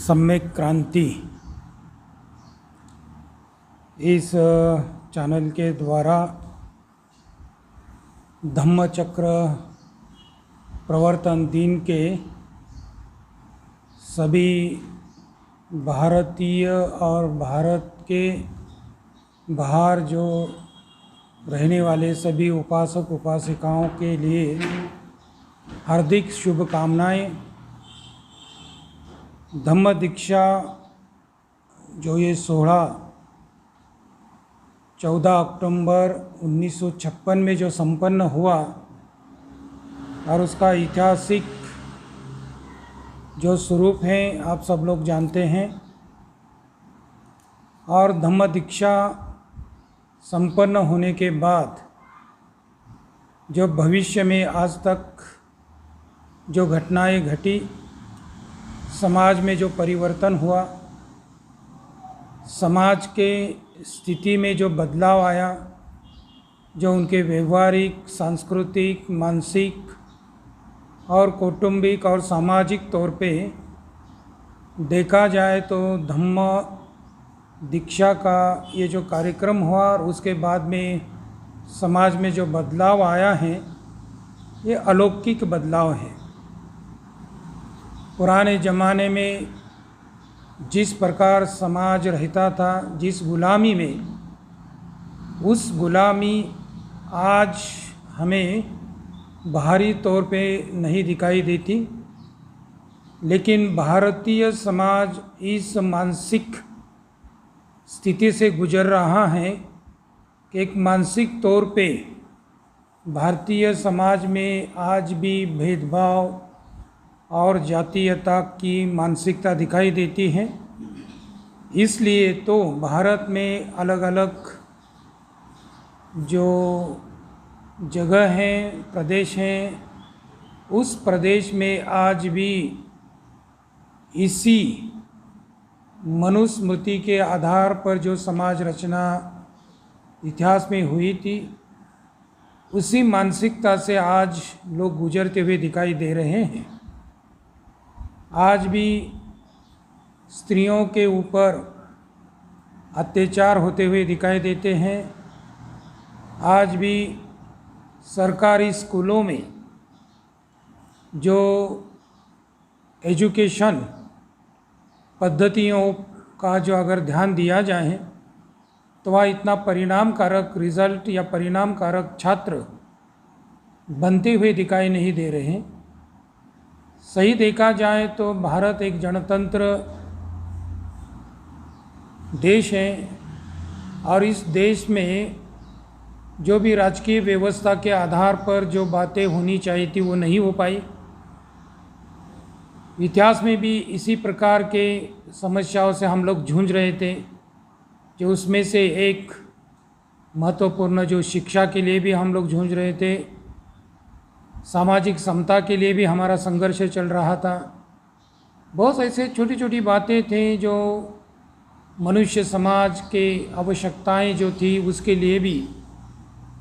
सम्यक क्रांति इस चैनल के द्वारा धम्मचक्र प्रवर्तन दिन के सभी भारतीय और भारत के बाहर जो रहने वाले सभी उपासक उपासिकाओं के लिए हार्दिक शुभकामनाएं। धम्म दीक्षा जो ये 14 अक्टूबर 1956 में जो संपन्न हुआ और उसका ऐतिहासिक जो स्वरूप है आप सब लोग जानते हैं। और धम्म दीक्षा संपन्न होने के बाद जो भविष्य में आज तक जो घटनाएं घटी, समाज में जो परिवर्तन हुआ, समाज के स्थिति में जो बदलाव आया, जो उनके व्यवहारिक, सांस्कृतिक, मानसिक और कौटुंबिक और सामाजिक तौर पे देखा जाए तो धम्म दीक्षा का ये जो कार्यक्रम हुआ और उसके बाद में समाज में जो बदलाव आया है ये अलौकिक बदलाव है। पुराने ज़माने में जिस प्रकार समाज रहता था, जिस गुलामी में, उस गुलामी आज हमें बाहरी तौर पे नहीं दिखाई देती, लेकिन भारतीय समाज इस मानसिक स्थिति से गुजर रहा है कि एक मानसिक तौर पे भारतीय समाज में आज भी भेदभाव और जातीयता की मानसिकता दिखाई देती है। इसलिए तो भारत में अलग अलग जो जगह हैं, प्रदेश हैं, उस प्रदेश में आज भी इसी मनुस्मृति के आधार पर जो समाज रचना इतिहास में हुई थी, उसी मानसिकता से आज लोग गुजरते हुए दिखाई दे रहे हैं। आज भी स्त्रियों के ऊपर अत्याचार होते हुए दिखाई देते हैं। आज भी सरकारी स्कूलों में जो एजुकेशन पद्धतियों का जो अगर ध्यान दिया जाए तो वह इतना परिणामकारक रिज़ल्ट या परिणामकारक छात्र बनते हुए दिखाई नहीं दे रहे हैं। सही देखा जाए तो भारत एक जनतंत्र देश है और इस देश में जो भी राजकीय व्यवस्था के आधार पर जो बातें होनी चाहिए थी वो नहीं हो पाई। इतिहास में भी इसी प्रकार के समस्याओं से हम लोग जूझ रहे थे, जो उसमें से एक महत्वपूर्ण जो शिक्षा के लिए भी हम लोग जूझ रहे थे, सामाजिक समता के लिए भी हमारा संघर्ष चल रहा था। बहुत ऐसे छोटी छोटी बातें थी जो मनुष्य समाज के आवश्यकताएं जो थी उसके लिए भी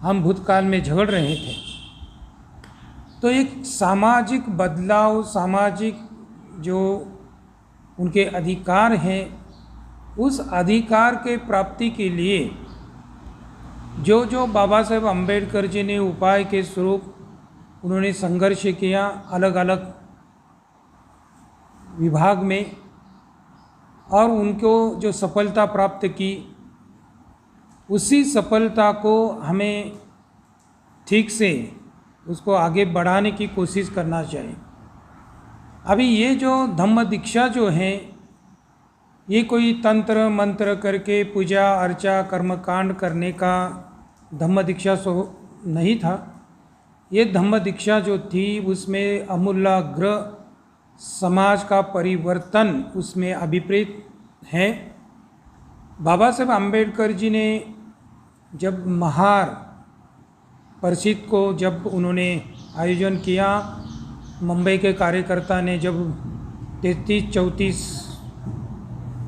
हम भूतकाल में झगड़ रहे थे। तो एक सामाजिक बदलाव, सामाजिक जो उनके अधिकार हैं, उस अधिकार के प्राप्ति के लिए जो जो बाबा साहेब अम्बेडकर जी ने उपाय के स्वरूप उन्होंने संघर्ष किया अलग अलग विभाग में, और उनको जो सफलता प्राप्त की, उसी सफलता को हमें ठीक से उसको आगे बढ़ाने की कोशिश करना चाहिए। अभी ये जो धम्म दीक्षा जो है, ये कोई तंत्र मंत्र करके पूजा अर्चा कर्मकांड करने का धम्म दीक्षा नहीं था। ये धम्म दीक्षा जो थी उसमें आमूलाग्र समाज का परिवर्तन उसमें अभिप्रेत है। बाबा साहेब अम्बेडकर जी ने जब महार परिषद को जब उन्होंने आयोजन किया, मुंबई के कार्यकर्ता ने जब 33-34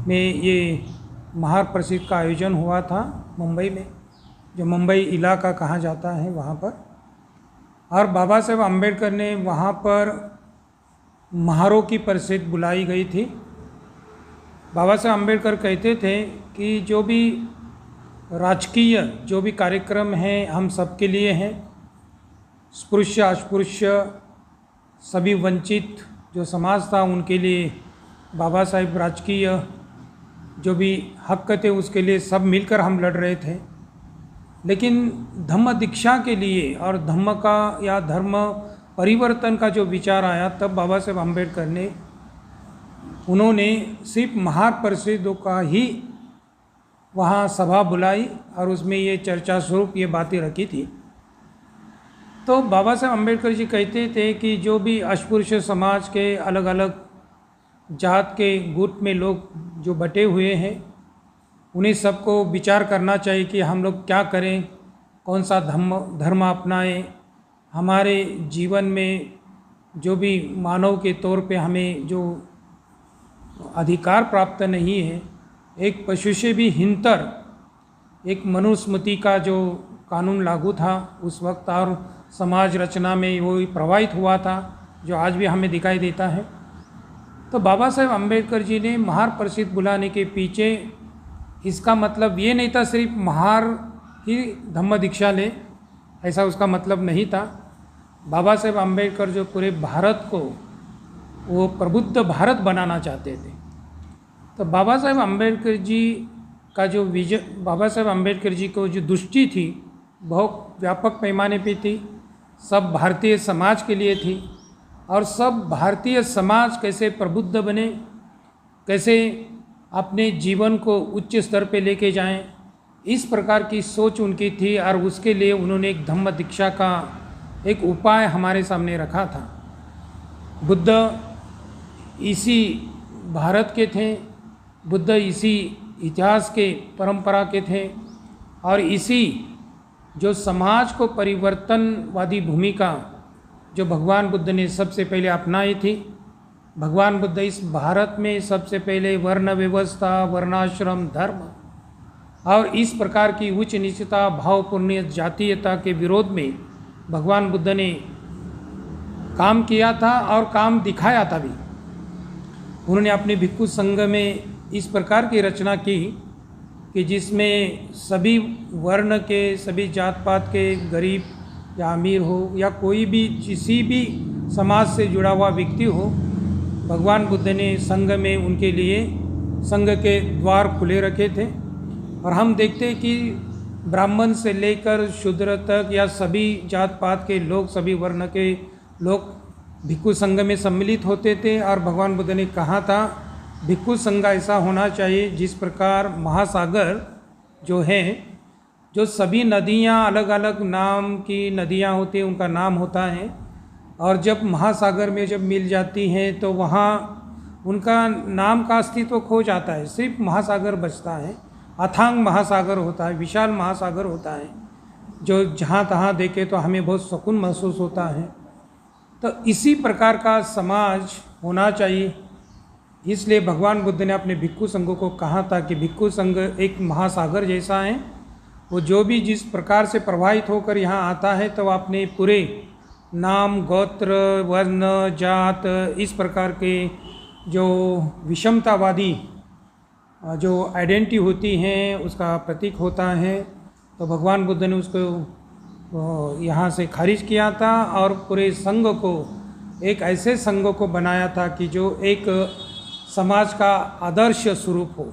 में ये महार परिषद का आयोजन हुआ था मुंबई में, जो मुंबई इलाका कहा जाता है वहाँ पर, और बाबा साहेब अम्बेडकर ने वहाँ पर महारों की परिषद बुलाई गई थी बाबा साहब अम्बेडकर कहते थे कि जो भी राजकीय जो भी कार्यक्रम हैं हम सबके लिए हैं, स्पृश्य अस्पृश्य सभी वंचित जो समाज था उनके लिए बाबा साहेब राजकीय जो भी हक थे उसके लिए सब मिलकर हम लड़ रहे थे। लेकिन धम्म दीक्षा के लिए और धम्म का या धर्म परिवर्तन का जो विचार आया तब बाबा साहेब अम्बेडकर ने उन्होंने सिर्फ महार परिषदों का ही वहाँ सभा बुलाई और उसमें ये चर्चा स्वरूप ये बातें रखी थी। तो बाबा साहेब अम्बेडकर जी कहते थे कि जो भी अस्पृश्य समाज के अलग अलग जात के गुट में लोग जो बटे हुए हैं उन्हें सबको विचार करना चाहिए कि हम लोग क्या करें, कौन सा धर्म अपनाएं, हमारे जीवन में जो भी मानव के तौर पे हमें जो अधिकार प्राप्त नहीं है, एक पशु से भी हिंतर एक मनुस्मृति का जो कानून लागू था उस वक्त और समाज रचना में वो प्रवाहित हुआ था जो आज भी हमें दिखाई देता है। तो बाबा साहेब अम्बेडकर जी ने महार परिषद बुलाने के पीछे इसका मतलब ये नहीं था सिर्फ महार ही धम्म दीक्षा ले, ऐसा उसका मतलब नहीं था। बाबा साहेब अम्बेडकर जो पूरे भारत को वो प्रबुद्ध भारत बनाना चाहते थे। तो बाबा साहेब अम्बेडकर जी का जो विजन, बाबा साहेब अम्बेडकर जी को जो दृष्टि थी बहुत व्यापक पैमाने पे थी, सब भारतीय समाज के लिए थी और सब भारतीय समाज कैसे प्रबुद्ध बने, कैसे अपने जीवन को उच्च स्तर पे लेके जाएं, इस प्रकार की सोच उनकी थी और उसके लिए उन्होंने एक धम्म दीक्षा का एक उपाय हमारे सामने रखा था। बुद्ध इसी भारत के थे, बुद्ध इसी इतिहास के परंपरा के थे और इसी जो समाज को परिवर्तनवादी भूमिका जो भगवान बुद्ध ने सबसे पहले अपनाई थी। भगवान बुद्ध इस भारत में सबसे पहले वर्ण व्यवस्था, वर्णाश्रम, धर्म और इस प्रकार की उच्च नीचता, भावपूर्ण जातीयता के विरोध में भगवान बुद्ध ने काम किया था और काम दिखाया था भी। उन्होंने अपने भिक्षु संघ में इस प्रकार की रचना की कि जिसमें सभी वर्ण के, सभी जात पात के, गरीब या अमीर हो या कोई भी किसी भी समाज से जुड़ा हुआ व्यक्ति हो, भगवान बुद्ध ने संघ में उनके लिए संघ के द्वार खुले रखे थे। और हम देखते हैं कि ब्राह्मण से लेकर शूद्र तक या सभी जात पात के लोग, सभी वर्ण के लोग भिक्षु संघ में सम्मिलित होते थे। और भगवान बुद्ध ने कहा था भिक्षु संघ ऐसा होना चाहिए जिस प्रकार महासागर जो है, जो सभी नदियाँ अलग अलग नाम की नदियाँ होती हैं, उनका नाम होता है और जब महासागर में जब मिल जाती हैं तो वहाँ उनका नाम का अस्तित्व खो जाता है, सिर्फ महासागर बचता है। अथांग महासागर होता है, विशाल महासागर होता है जो जहाँ तहाँ देखे तो हमें बहुत सुकून महसूस होता है। तो इसी प्रकार का समाज होना चाहिए। इसलिए भगवान बुद्ध ने अपने भिक्षु संघों को कहा था कि भिक्षु संघ एक महासागर जैसा है, वो जो भी जिस प्रकार से प्रवाहित होकर यहाँ आता है तो अपने पूरे नाम, गोत्र, वर्ण, जात, इस प्रकार के जो विषमतावादी जो आइडेंटिटी होती हैं उसका प्रतीक होता है। तो भगवान बुद्ध ने उसको यहाँ से खारिज किया था और पूरे संघ को एक ऐसे संघ को बनाया था कि जो एक समाज का आदर्श स्वरूप हो।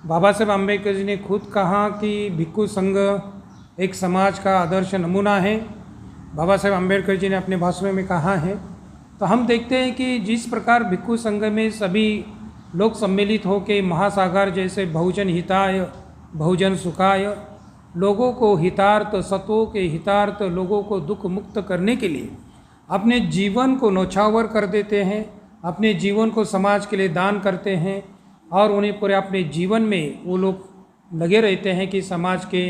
बाबा साहेब अम्बेडकर जी ने खुद कहा कि भिक्षु संघ एक समाज का आदर्श नमूना है। बाबा साहेब अम्बेडकर जी ने अपने भाषण में कहा है। तो हम देखते हैं कि जिस प्रकार भिक्षु संघ में सभी लोग सम्मिलित होकर महासागर जैसे बहुजन हिताय बहुजन सुखाय, लोगों को हितार्थ, सत्वों के हितार्थ, लोगों को दुख मुक्त करने के लिए अपने जीवन को न्यौछावर कर देते हैं, अपने जीवन को समाज के लिए दान करते हैं और उन्हें पूरे अपने जीवन में वो लोग लगे रहते हैं कि समाज के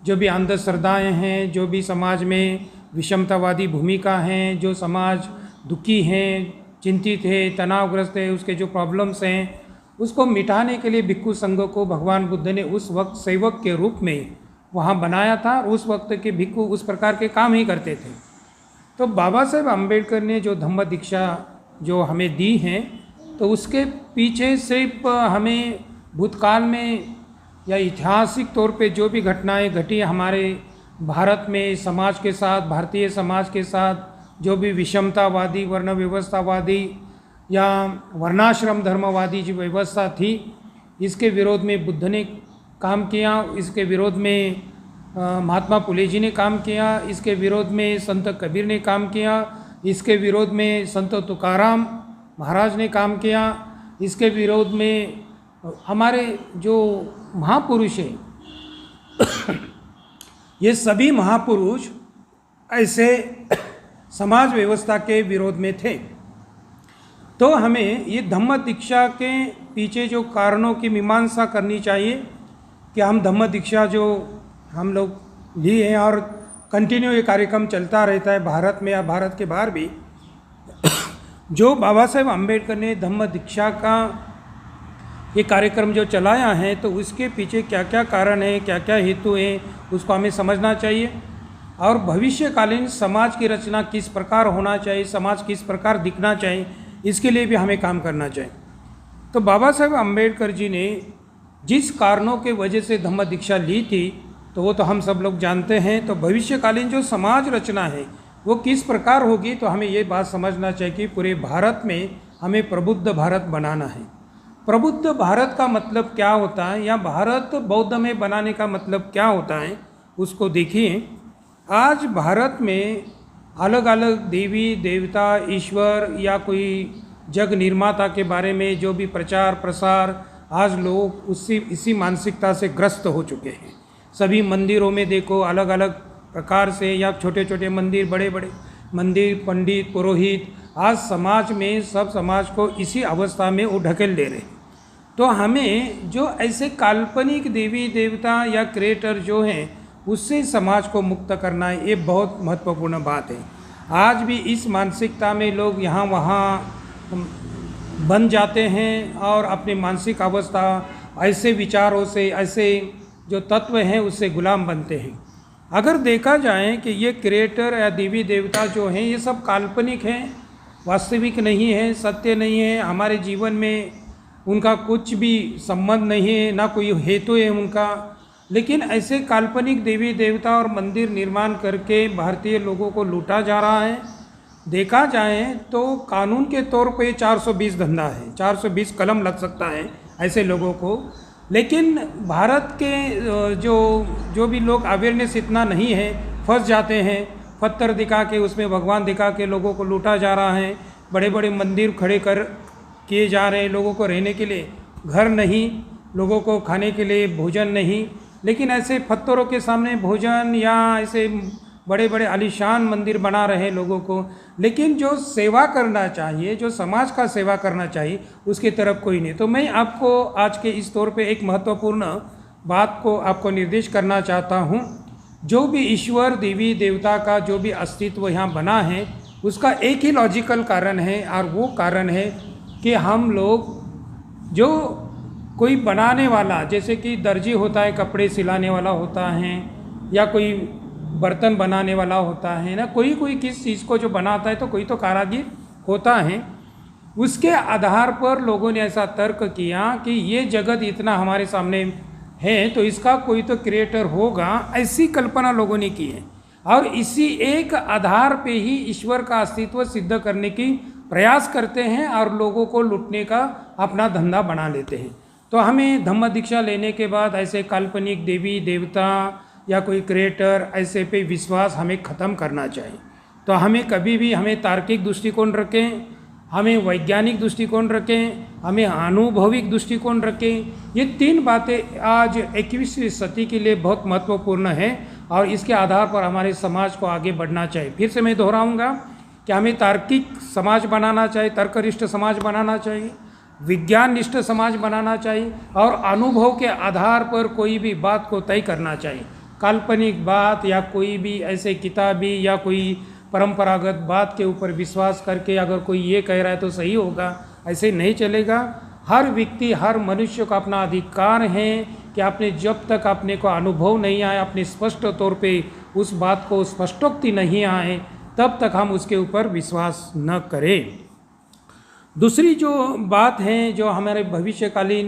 जो भी अंधश्रद्धाएँ हैं, जो भी समाज में विषमतावादी भूमिका हैं, जो समाज दुखी हैं, चिंतित है, तनावग्रस्त है, उसके जो प्रॉब्लम्स हैं उसको मिटाने के लिए भिक्षु संघ को भगवान बुद्ध ने उस वक्त सेवक के रूप में वहाँ बनाया था। उस वक्त के भिक्षु उस प्रकार के काम ही करते थे। तो बाबा साहेब अम्बेडकर ने जो धम्म दीक्षा जो हमें दी हैं तो उसके पीछे सिर्फ हमें भूतकाल में या ऐतिहासिक तौर पे जो भी घटनाएं घटी हमारे भारत में समाज के साथ, भारतीय समाज के साथ जो भी विषमतावादी, वर्ण व्यवस्थावादी या वर्णाश्रम धर्मवादी जो व्यवस्था थी, इसके विरोध में बुद्ध ने काम किया, इसके विरोध में महात्मा फुले जी ने काम किया, इसके विरोध में संत कबीर ने काम किया, इसके विरोध में संत तुकाराम महाराज ने काम किया, इसके विरोध में हमारे जो महापुरुष हैं ये सभी महापुरुष ऐसे समाज व्यवस्था के विरोध में थे। तो हमें ये धम्म दीक्षा के पीछे जो कारणों की मीमांसा करनी चाहिए कि हम धम्म दीक्षा जो हम लोग लिए हैं और कंटिन्यू ये कार्यक्रम चलता रहता है भारत में या भारत के बाहर भी, जो बाबा साहेब अम्बेडकर ने धम्म दीक्षा का ये कार्यक्रम जो चलाया है, तो उसके पीछे क्या क्या कारण है, क्या क्या हेतु हैं, उसको हमें समझना चाहिए। और भविष्यकालीन समाज की रचना किस प्रकार होना चाहिए, समाज किस प्रकार दिखना चाहिए, इसके लिए भी हमें काम करना चाहिए। तो बाबा साहेब अम्बेडकर जी ने जिस कारणों के वजह से धम्म दीक्षा ली थी, तो वो तो हम सब लोग जानते हैं। तो भविष्यकालीन जो समाज रचना है वो किस प्रकार होगी, तो हमें ये बात समझना चाहिए कि पूरे भारत में हमें प्रबुद्ध भारत बनाना है। प्रबुद्ध भारत का मतलब क्या होता है, या भारत बौद्ध में बनाने का मतलब क्या होता है, उसको देखिए। आज भारत में अलग अलग देवी देवता, ईश्वर या कोई जग निर्माता के बारे में जो भी प्रचार प्रसार, आज लोग इसी मानसिकता से ग्रस्त हो चुके हैं। सभी मंदिरों में देखो अलग अलग प्रकार से, या छोटे छोटे मंदिर, बड़े बड़े मंदिर, पंडित पुरोहित, आज समाज में सब समाज को इसी अवस्था में वो ढकेल दे रहे हैं। तो हमें जो ऐसे काल्पनिक देवी देवता या क्रिएटर जो हैं उससे समाज को मुक्त करना है, ये बहुत महत्वपूर्ण बात है। आज भी इस मानसिकता में लोग यहाँ वहाँ बन जाते हैं और अपनी मानसिक अवस्था ऐसे विचारों से, ऐसे जो तत्व हैं उससे गुलाम बनते हैं। अगर देखा जाए कि ये क्रिएटर या देवी देवता जो हैं ये सब काल्पनिक हैं, वास्तविक नहीं है, सत्य नहीं है, हमारे जीवन में उनका कुछ भी संबंध नहीं है, ना कोई हेतु है उनका। लेकिन ऐसे काल्पनिक देवी देवता और मंदिर निर्माण करके भारतीय लोगों को लूटा जा रहा है। देखा जाए तो कानून के तौर पे 420 धंधा है, 420 कलम लग सकता है ऐसे लोगों को। लेकिन भारत के जो भी लोग अवेयरनेस इतना नहीं है, फंस जाते हैं, पत्थर दिखा के उसमें भगवान दिखा के लोगों को लूटा जा रहा है। बड़े बड़े मंदिर खड़े कर किए जा रहे हैं, लोगों को रहने के लिए घर नहीं, लोगों को खाने के लिए भोजन नहीं। लेकिन ऐसे पत्थरों के सामने भोजन, या ऐसे बड़े बड़े आलीशान मंदिर बना रहे लोगों को। लेकिन जो सेवा करना चाहिए, जो समाज का सेवा करना चाहिए, उसकी तरफ कोई नहीं। तो मैं आपको आज के इस तौर पे एक महत्वपूर्ण बात को आपको निर्देश करना चाहता हूँ। जो भी ईश्वर देवी देवता का जो भी अस्तित्व यहाँ बना है, उसका एक ही लॉजिकल कारण है, और वो कारण है कि हम लोग जो कोई बनाने वाला, जैसे कि दर्जी होता है, कपड़े सिलाने वाला होता है, या कोई बर्तन बनाने वाला होता है ना, कोई किस चीज़ को जो बनाता है, तो कोई तो कारागिर होता है। उसके आधार पर लोगों ने ऐसा तर्क किया कि ये जगत इतना हमारे सामने है, तो इसका कोई तो क्रिएटर होगा, ऐसी कल्पना लोगों ने की है। और इसी एक आधार पे ही ईश्वर का अस्तित्व सिद्ध करने की प्रयास करते हैं और लोगों को लूटने का अपना धंधा बना लेते हैं। तो हमें धम्म दीक्षा लेने के बाद ऐसे काल्पनिक देवी देवता या कोई क्रिएटर ऐसे पे विश्वास हमें ख़त्म करना चाहिए। तो हमें कभी भी, हमें तार्किक दृष्टिकोण रखें, हमें वैज्ञानिक दृष्टिकोण रखें, हमें अनुभविक दृष्टिकोण रखें। ये तीन बातें आज 21वीं सदी के लिए बहुत महत्वपूर्ण है, और इसके आधार पर हमारे समाज को आगे बढ़ना चाहिए। फिर से मैं दोहराऊंगा कि हमें तार्किक समाज बनाना चाहिए, तर्कनिष्ठ समाज बनाना चाहिए, विज्ञान निष्ठ समाज बनाना चाहिए, और अनुभव के आधार पर कोई भी बात को तय करना चाहिए। काल्पनिक बात या कोई भी ऐसे किताबी या कोई परंपरागत बात के ऊपर विश्वास करके अगर कोई ये कह रहा है तो सही होगा, ऐसे नहीं चलेगा। हर व्यक्ति, हर मनुष्य का अपना अधिकार है कि आपने जब तक अपने को अनुभव नहीं आए, अपने स्पष्ट तौर पे उस बात को स्पष्टोक्ति नहीं आए, तब तक हम उसके ऊपर विश्वास न करें। दूसरी जो बात है जो हमारे भविष्यकालीन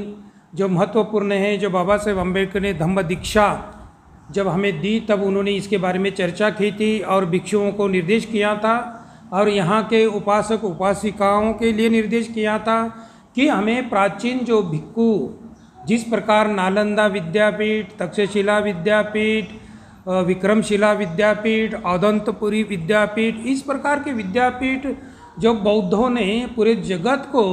जो महत्वपूर्ण है, जो बाबा साहेब अम्बेडकर ने धम्म दीक्षा जब हमें दी तब उन्होंने इसके बारे में चर्चा की थी और भिक्षुओं को निर्देश किया था और यहाँ के उपासक उपासिकाओं के लिए निर्देश किया था कि हमें प्राचीन जो भिक्खु जिस प्रकार नालंदा विद्यापीठ, तक्षशिला विद्यापीठ, विक्रमशिला विद्यापीठ, औदंतपुरी विद्यापीठ, इस प्रकार के विद्यापीठ जो बौद्धों ने पूरे जगत को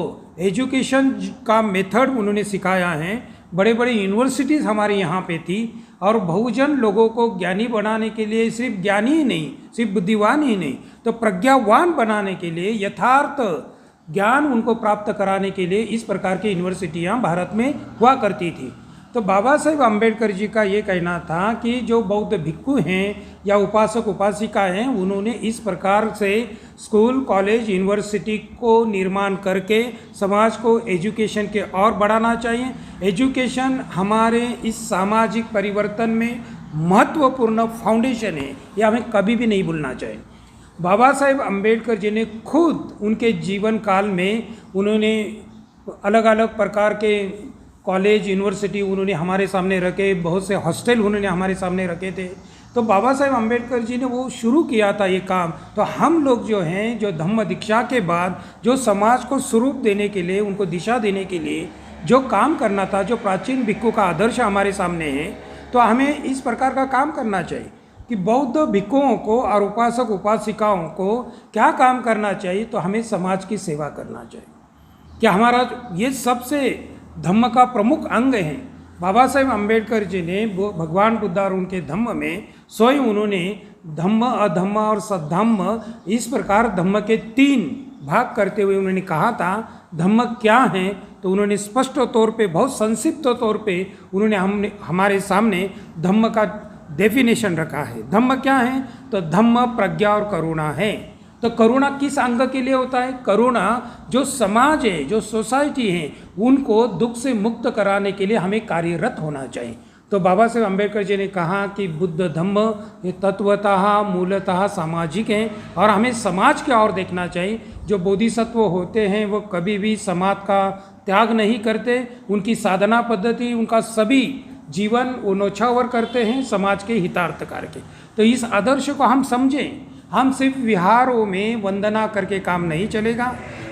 एजुकेशन का मेथड उन्होंने सिखाया है। बड़े बड़े यूनिवर्सिटीज़ हमारे यहाँ पे थी और बहुजन लोगों को ज्ञानी बनाने के लिए, सिर्फ ज्ञानी ही नहीं, सिर्फ बुद्धिवान ही नहीं, तो प्रज्ञावान बनाने के लिए, यथार्थ ज्ञान उनको प्राप्त कराने के लिए इस प्रकार की यूनिवर्सिटियाँ भारत में हुआ करती थी। तो बाबा साहेब अम्बेडकर जी का ये कहना था कि जो बौद्ध भिक्खु हैं या उपासक उपासिका हैं, उन्होंने इस प्रकार से स्कूल, कॉलेज, यूनिवर्सिटी को निर्माण करके समाज को एजुकेशन के और बढ़ाना चाहिए। एजुकेशन हमारे इस सामाजिक परिवर्तन में महत्वपूर्ण फाउंडेशन है, यह हमें कभी भी नहीं भूलना चाहिए। बाबा साहेब अम्बेडकर जी ने खुद उनके जीवन काल में उन्होंने अलग अलग प्रकार के कॉलेज, यूनिवर्सिटी उन्होंने हमारे सामने रखे, बहुत से हॉस्टल उन्होंने हमारे सामने रखे थे। तो बाबा साहेब अम्बेडकर जी ने वो शुरू किया था ये काम। तो हम लोग जो हैं, जो धम्म दीक्षा के बाद जो समाज को स्वरूप देने के लिए, उनको दिशा देने के लिए जो काम करना था, जो प्राचीन भिक्खु का आदर्श हमारे सामने है, तो हमें इस प्रकार का काम करना चाहिए कि बौद्ध भिक्खुओं को और उपासक उपासिकाओं को क्या काम करना चाहिए। तो हमें समाज की सेवा करना चाहिए कि हमारा ये सबसे धम्म का प्रमुख अंग है। बाबा साहेब अम्बेडकर जी ने भगवान बुद्ध और उनके धम्म में स्वयं उन्होंने धम्म, अधम्म और सद्धम्म, इस प्रकार धम्म के 3 भाग करते हुए उन्होंने कहा था धम्म क्या है। तो उन्होंने स्पष्ट तौर पे, बहुत संक्षिप्त तौर पे उन्होंने हमारे सामने धम्म का डेफिनेशन रखा है। धम्म क्या है? तो धम्म प्रज्ञा और करुणा है। तो करुणा किस अंग के लिए होता है? करुणा जो समाज है, जो सोसाइटी है, उनको दुख से मुक्त कराने के लिए हमें कार्यरत होना चाहिए। तो बाबा साहेब अम्बेडकर जी ने कहा कि बुद्ध धम्म ये तत्वतः मूलतः सामाजिक हैं और हमें समाज की ओर देखना चाहिए। जो बोधिसत्व होते हैं वो कभी भी समाज का त्याग नहीं करते, उनकी साधना पद्धति, उनका सभी जीवन वो नौछावर करते हैं समाज के हितार्थ करके। तो इस आदर्श को हम समझें। हम सिर्फ विहारों में वंदना करके काम नहीं चलेगा,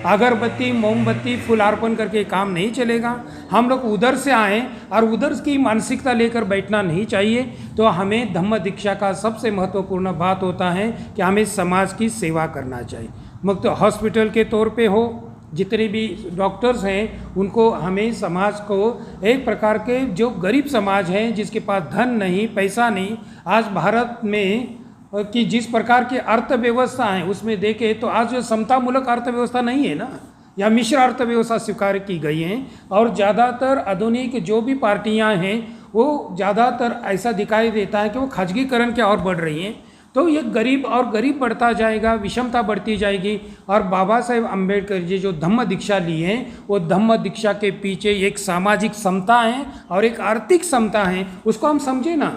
अगरबत्ती मोमबत्ती फूल अर्पण करके काम नहीं चलेगा। हम लोग उधर से आएँ और उधर की मानसिकता लेकर बैठना नहीं चाहिए। तो हमें धम्म दीक्षा का सबसे महत्वपूर्ण बात होता है कि हमें समाज की सेवा करना चाहिए। मुक्त हॉस्पिटल के तौर पे हो, जितने भी डॉक्टर्स हैं उनको हमें समाज को एक प्रकार के जो गरीब समाज हैं, जिसके पास धन नहीं, पैसा नहीं, आज भारत में कि जिस प्रकार की अर्थव्यवस्था है उसमें देखें तो आज जो समतामूलक अर्थव्यवस्था नहीं है ना, या मिश्र अर्थव्यवस्था स्वीकार की गई हैं। और ज़्यादातर आधुनिक जो भी पार्टियां हैं वो ज़्यादातर ऐसा दिखाई देता है कि वो खाजगीकरण की ओर बढ़ रही हैं। तो ये गरीब और गरीब बढ़ता जाएगा, विषमता बढ़ती जाएगी। और बाबा साहेब अम्बेडकर जी जो धम्म दीक्षा ली है, वो धम्म दीक्षा के पीछे एक सामाजिक समता है और एक आर्थिक समता है, उसको हम समझे ना।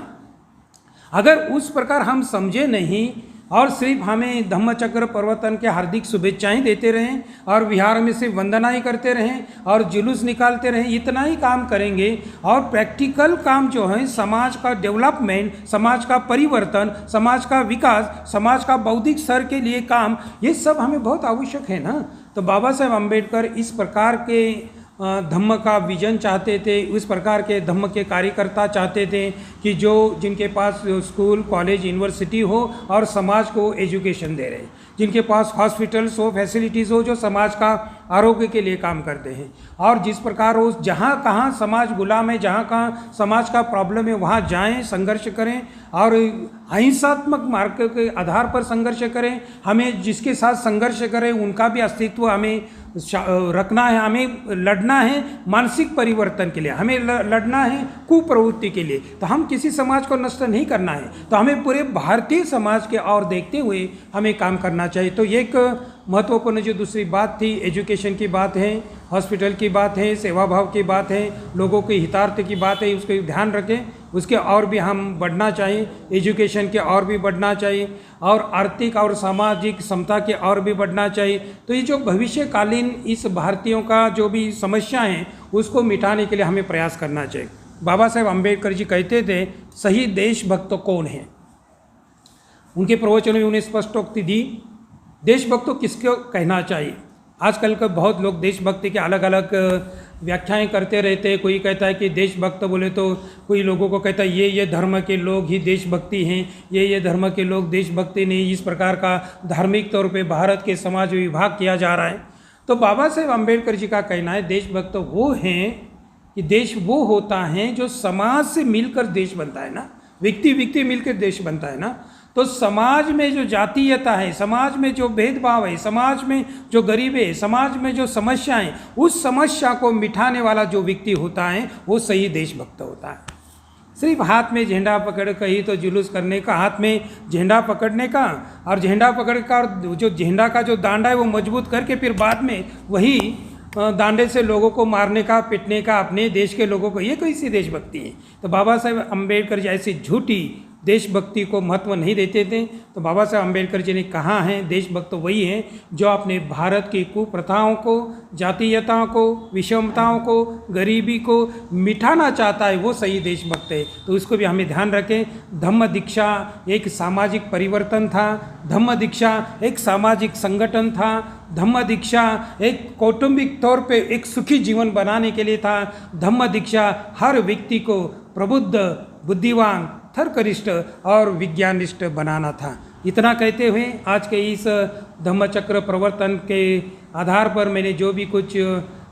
अगर उस प्रकार हम समझे नहीं और सिर्फ हमें धम्मचक्र प्रवर्तन के हार्दिक शुभेच्छाएं देते रहें और विहार में सिर्फ वंदना ही करते रहें और जुलूस निकालते रहें, इतना ही काम करेंगे और प्रैक्टिकल काम जो है समाज का डेवलपमेंट, समाज का परिवर्तन, समाज का विकास, समाज का बौद्धिक स्तर के लिए काम, ये सब हमें बहुत आवश्यक है ना। तो बाबा साहेब अम्बेडकर इस प्रकार के धम्म का विजन चाहते थे, उस प्रकार के धम्म के कार्यकर्ता चाहते थे कि जो जिनके पास स्कूल, कॉलेज, यूनिवर्सिटी हो और समाज को एजुकेशन दे रहे, जिनके पास हॉस्पिटल्स हो, फैसिलिटीज़ हो, जो समाज का आरोग्य के लिए काम करते हैं। और जिस प्रकार वो जहाँ कहाँ समाज गुलाम है, जहाँ कहाँ समाज का प्रॉब्लम है, वहाँ जाएं, संघर्ष करें और अहिंसात्मक मार्ग के आधार पर संघर्ष करें। हमें जिसके साथ संघर्ष करें उनका भी अस्तित्व हमें रखना है, हमें लड़ना है मानसिक परिवर्तन के लिए, हमें लड़ना है कुप्रवृत्ति के लिए। तो हम किसी समाज को नष्ट नहीं करना है, तो हमें पूरे भारतीय समाज के और देखते हुए हमें काम करना चाहिए। तो एक महत्वपूर्ण जो दूसरी बात थी, एजुकेशन की बात है, हॉस्पिटल की बात है, सेवा भाव की बात है, लोगों के हितार्थ की बात है, उसको ध्यान रखें। उसके और भी हम बढ़ना चाहिए, एजुकेशन के और भी बढ़ना चाहिए, और आर्थिक और सामाजिक समता के और भी बढ़ना चाहिए। तो ये जो भविष्यकालीन इस भारतीयों का जो भी समस्या है उसको मिटाने के लिए हमें प्रयास करना चाहिए। बाबा साहेब अम्बेडकर जी कहते थे, सही देशभक्त कौन है? उनके प्रवचनों में उन्हें स्पष्टोक्ति दी, देशभक्त तो किसको कहना चाहिए। आजकल के बहुत लोग देशभक्ति के अलग अलग व्याख्याएं करते रहते हैं। कोई कहता है कि देशभक्त बोले तो कोई लोगों को कहता है ये धर्म के लोग ही देशभक्ति हैं, ये धर्म के लोग देशभक्ति नहीं। इस प्रकार का धार्मिक तौर पे भारत के समाज में विभाग किया जा रहा है। तो बाबा साहेब अम्बेडकर जी का कहना है, देशभक्त वो हैं कि देश वो होता है जो समाज से मिलकर देश बनता है ना, व्यक्ति मिलकर देश बनता है ना। तो समाज में जो जातीयता है, समाज में जो भेदभाव है, समाज में जो गरीबी है, समाज में जो समस्याएं, उस समस्या को मिटाने वाला जो व्यक्ति होता है वो सही देशभक्त होता है। सिर्फ हाथ में झंडा पकड़ कहीं तो जुलूस करने का, हाथ में झंडा पकड़ने का, और झंडा पकड़ का और जो झंडा का जो दांडा है वो मजबूत करके फिर बाद में वही दांडे से लोगों को मारने का, पिटने का अपने देश के लोगों को, ये कैसी देशभक्ति है? तो बाबा साहेब अम्बेडकर जी ऐसी झूठी देशभक्ति को महत्व नहीं देते थे। तो बाबा साहेब अम्बेडकर जी ने कहा है, देशभक्त वही है जो अपने भारत की कुप्रथाओं को, जातीयताओं को, विषमताओं को, गरीबी को मिटाना चाहता है, वो सही देशभक्त है। तो उसको भी हमें ध्यान रखें। धम्म दीक्षा एक सामाजिक परिवर्तन था, धम्म दीक्षा एक सामाजिक संगठन था, धम्म दीक्षा एक कौटुंबिक तौर पे एक सुखी जीवन बनाने के लिए था। धम्म दीक्षा हर व्यक्ति को प्रबुद्ध, बुद्धिवान, थर्कनिष्ठ और विज्ञानिष्ठ बनाना था। इतना कहते हुए आज के इस धम्मचक्र प्रवर्तन के आधार पर मैंने जो भी कुछ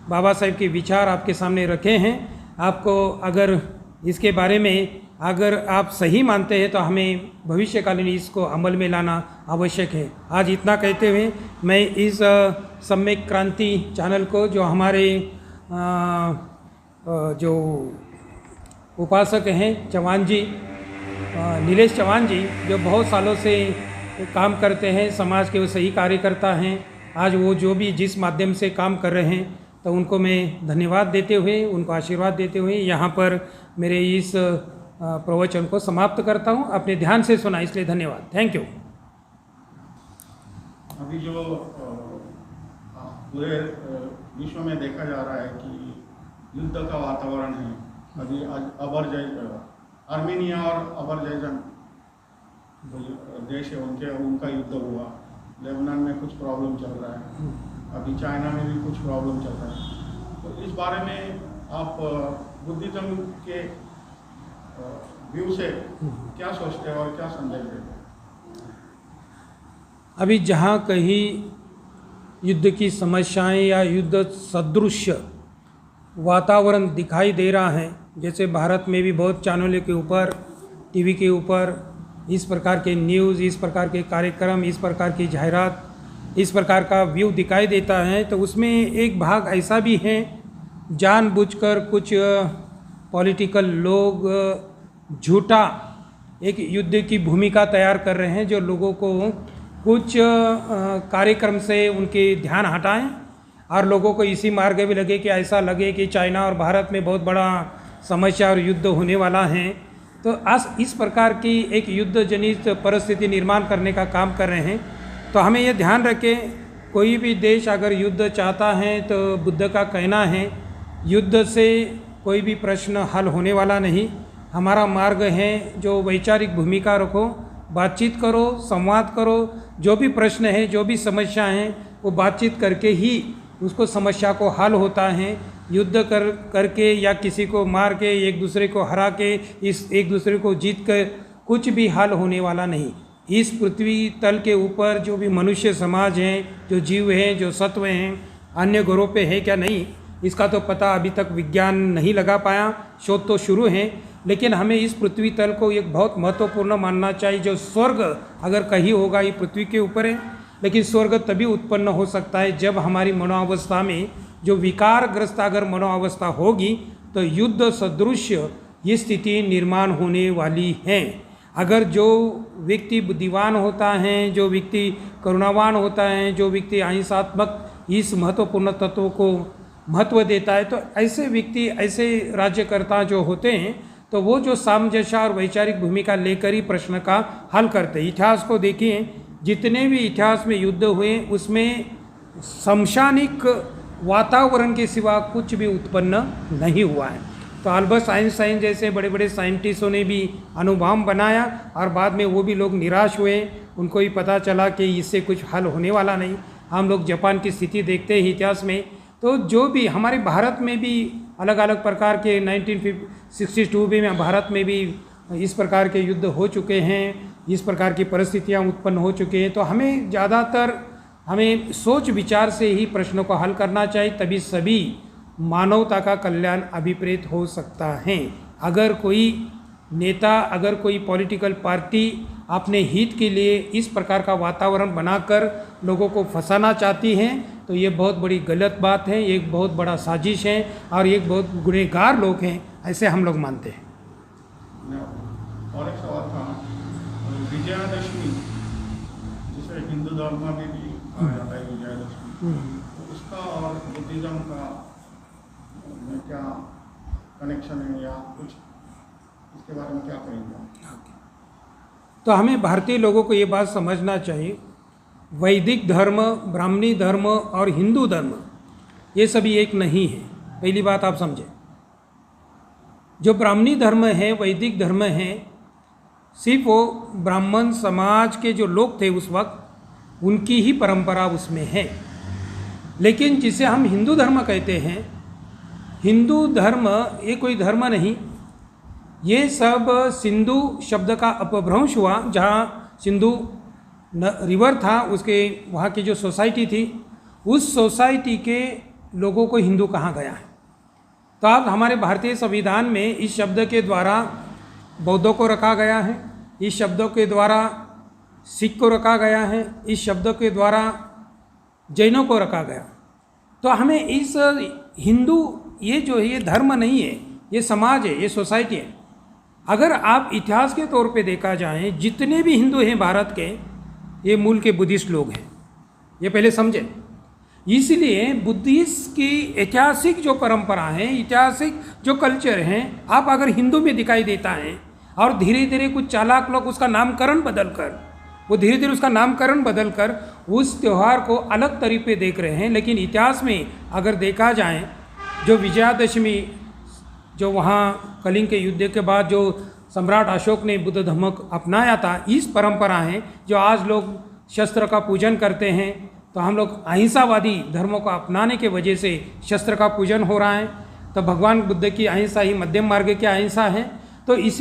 बाबा साहेब के विचार आपके सामने रखे हैं, आपको अगर इसके बारे में अगर आप सही मानते हैं तो हमें भविष्यकालीन इसको अमल में लाना आवश्यक है। आज इतना कहते हुए मैं इस सम्यक क्रांति चैनल को, जो हमारे जो उपासक हैं चौहान जी, नीलेश चौहान जी, जो बहुत सालों से काम करते हैं समाज के, वो सही कार्यकर्ता हैं। आज वो जो भी जिस माध्यम से काम कर रहे हैं, तो उनको मैं धन्यवाद देते हुए, उनको आशीर्वाद देते हुए यहाँ पर मेरे इस प्रवचन को समाप्त करता हूँ। अपने ध्यान से सुना इसलिए धन्यवाद। Thank you. अभी जो पूरे विश्व में देखा जा रहा है कि युद्ध का वातावरण है। अभी आर्मेनिया और अजरबैजान देश है, उनका युद्ध हुआ। लेबनान में कुछ प्रॉब्लम चल रहा है, अभी चाइना में भी कुछ प्रॉब्लम चल रहा है। तो इस बारे में आप बुद्धिज्म के व्यू से क्या सोचते हैं और क्या संदेश देते हैं? अभी जहाँ कहीं युद्ध की समस्याएं या युद्ध सदृश वातावरण दिखाई दे रहा है, जैसे भारत में भी बहुत चैनलों के ऊपर, टीवी के ऊपर इस प्रकार के न्यूज़, इस प्रकार के कार्यक्रम, इस प्रकार की जाहिरात, इस प्रकार का व्यू दिखाई देता है। तो उसमें एक भाग ऐसा भी है, जानबूझकर कुछ पॉलिटिकल लोग झूठा एक युद्ध की भूमिका तैयार कर रहे हैं, जो लोगों को कुछ कार्यक्रम से उनके ध्यान हटाएं और लोगों को इसी मार्ग भी लगे कि ऐसा लगे कि चाइना और भारत में बहुत बड़ा समस्या और युद्ध होने वाला है। तो आज इस प्रकार की एक युद्ध जनित परिस्थिति निर्माण करने का काम कर रहे हैं। तो हमें ये ध्यान रखें, कोई भी देश अगर युद्ध चाहता है तो बुद्ध का कहना है, युद्ध से कोई भी प्रश्न हल होने वाला नहीं। हमारा मार्ग है जो वैचारिक भूमिका रखो, बातचीत करो, संवाद करो, जो भी प्रश्न है, जो भी समस्या है, वो बातचीत करके ही उसको समस्या को हल होता है। युद्ध करके या किसी को मार के, एक दूसरे को हरा के, एक दूसरे को जीत कर कुछ भी हल होने वाला नहीं। इस पृथ्वी तल के ऊपर जो भी मनुष्य समाज हैं, जो जीव हैं, जो सत्व हैं, अन्य ग्रहों पे है क्या नहीं, इसका तो पता अभी तक विज्ञान नहीं लगा पाया। शोध तो शुरू है, लेकिन हमें इस पृथ्वी तल को एक बहुत महत्वपूर्ण मानना चाहिए। जो स्वर्ग अगर कहीं होगा, ये पृथ्वी के ऊपर है, लेकिन स्वर्ग तभी उत्पन्न हो सकता है जब हमारी मनोअवस्था में जो विकारग्रस्त अगर मनोअवस्था होगी तो युद्ध सदृश ये स्थिति निर्माण होने वाली है। अगर जो व्यक्ति बुद्धिमान होता है, जो व्यक्ति करुणावान होता है, जो व्यक्ति अहिंसात्मक इस महत्वपूर्ण तत्व को महत्व देता है, तो ऐसे व्यक्ति, ऐसे राज्यकर्ता जो होते हैं, तो वो जो सामंजस्य और वैचारिक भूमिका लेकर ही प्रश्न का हल करते हैं। इतिहास को देखिए, जितने भी इतिहास में युद्ध हुए उसमें समसामयिक वातावरण के सिवा कुछ भी उत्पन्न नहीं हुआ है। तो अल्बर्ट आइंस्टाइन जैसे बड़े बड़े साइंटिस्टों ने भी अणुबम बनाया और बाद में वो भी लोग निराश हुए, उनको ही पता चला कि इससे कुछ हल होने वाला नहीं। हम लोग जापान की स्थिति देखते हैं इतिहास में। तो जो भी हमारे भारत में भी अलग अलग प्रकार के 1962 में भारत में भी इस प्रकार के युद्ध हो चुके हैं, इस प्रकार की परिस्थितियां उत्पन्न हो चुके हैं। तो हमें ज़्यादातर हमें सोच विचार से ही प्रश्नों को हल करना चाहिए, तभी सभी मानवता का कल्याण अभिप्रेत हो सकता है। अगर कोई नेता, अगर कोई पॉलिटिकल पार्टी अपने हित के लिए इस प्रकार का वातावरण बनाकर लोगों को फंसाना चाहती हैं, तो ये बहुत बड़ी गलत बात है, एक बहुत बड़ा साजिश है और एक बहुत गुनहगार लोग हैं, ऐसे हम लोग मानते हैं। और एक सवाल था, विजयादशमी जिसे हिंदू धर्म में भी कहा जाता है विजयादशमी, तो उसका और बुद्धिज्म का में क्या कनेक्शन है या कुछ इसके बारे में क्या कहेंगे? तो हमें भारतीय लोगों को ये बात समझना चाहिए, वैदिक धर्म, ब्राह्मणी धर्म और हिंदू धर्म ये सभी एक नहीं है। पहली बात आप समझें, जो ब्राह्मणी धर्म है, वैदिक धर्म है, सिर्फ वो ब्राह्मण समाज के जो लोग थे उस वक्त उनकी ही परंपरा उसमें है। लेकिन जिसे हम हिंदू धर्म कहते हैं, हिंदू धर्म ये कोई धर्म नहीं, ये सब सिंधु शब्द का अपभ्रंश हुआ। जहाँ सिंधु रिवर था, उसके वहाँ की जो सोसाइटी थी, उस सोसाइटी के लोगों को हिंदू कहा गया है। तो अब हमारे भारतीय संविधान में इस शब्द के द्वारा बौद्धों को रखा गया है, इस शब्दों के द्वारा सिख को रखा गया है, इस शब्दों के द्वारा जैनों को रखा गया। तो हमें इस हिंदू, ये जो है ये धर्म नहीं है, ये समाज है, ये सोसाइटी है। अगर आप इतिहास के तौर पे देखा जाए, जितने भी हिंदू हैं भारत के, ये मूल के बुद्धिस्ट लोग हैं, ये पहले समझें। इसलिए बुद्धिस्ट की ऐतिहासिक जो परंपरा है, ऐतिहासिक जो कल्चर है, आप अगर हिंदू में दिखाई देता है और धीरे धीरे कुछ चालाक लोग उसका नामकरण बदल कर उस त्यौहार को अलग तरीके देख रहे हैं। लेकिन इतिहास में अगर देखा जाए, जो विजयादशमी, जो वहाँ कलिंग के युद्ध के बाद जो सम्राट अशोक ने बुद्ध धर्म अपनाया था, इस परंपरा है जो आज लोग शस्त्र का पूजन करते हैं। तो हम लोग अहिंसावादी धर्मों को अपनाने के वजह से शस्त्र का पूजन हो रहा है। तो भगवान बुद्ध की अहिंसा ही मध्यम मार्ग की अहिंसा है। तो इसी